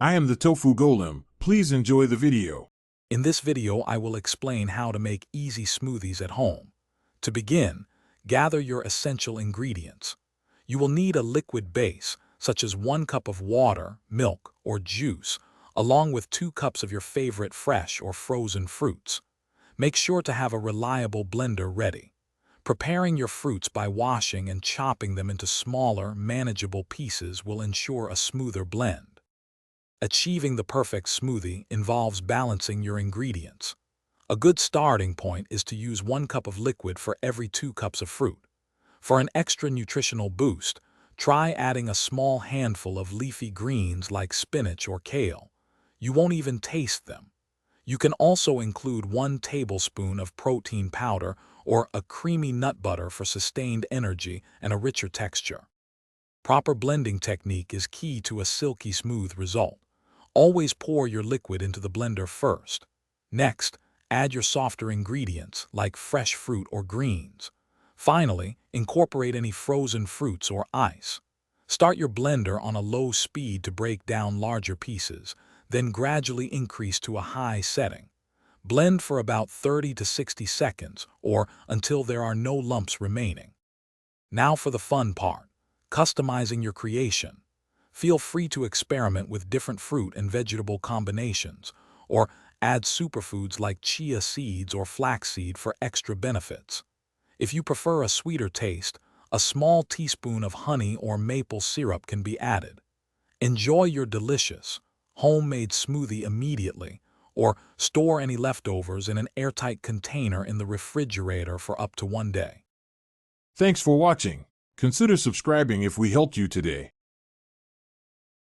I am the Tofu Golem. Please enjoy the video. In this video, I will explain how to make easy smoothies at home. To begin, gather your essential ingredients. You will need a liquid base, such as 1 cup of water, milk, or juice, along with 2 cups of your favorite fresh or frozen fruits. Make sure to have a reliable blender ready. Preparing your fruits by washing and chopping them into smaller, manageable pieces will ensure a smoother blend. Achieving the perfect smoothie involves balancing your ingredients. A good starting point is to use 1 cup of liquid for every 2 cups of fruit. For an extra nutritional boost, try adding a small handful of leafy greens like spinach or kale. You won't even taste them. You can also include 1 tablespoon of protein powder or a creamy nut butter for sustained energy and a richer texture. Proper blending technique is key to a silky smooth result. Always pour your liquid into the blender first. Next, add your softer ingredients like fresh fruit or greens. Finally, incorporate any frozen fruits or ice. Start your blender on a low speed to break down larger pieces, then gradually increase to a high setting. Blend for about 30 to 60 seconds or until there are no lumps remaining. Now for the fun part, customizing your creation. Feel free to experiment with different fruit and vegetable combinations, or add superfoods like chia seeds or flaxseed for extra benefits. If you prefer a sweeter taste, a small teaspoon of honey or maple syrup can be added. Enjoy your delicious, homemade smoothie immediately, or store any leftovers in an airtight container in the refrigerator for up to 1 day. Thanks for watching. Consider subscribing if we helped you today.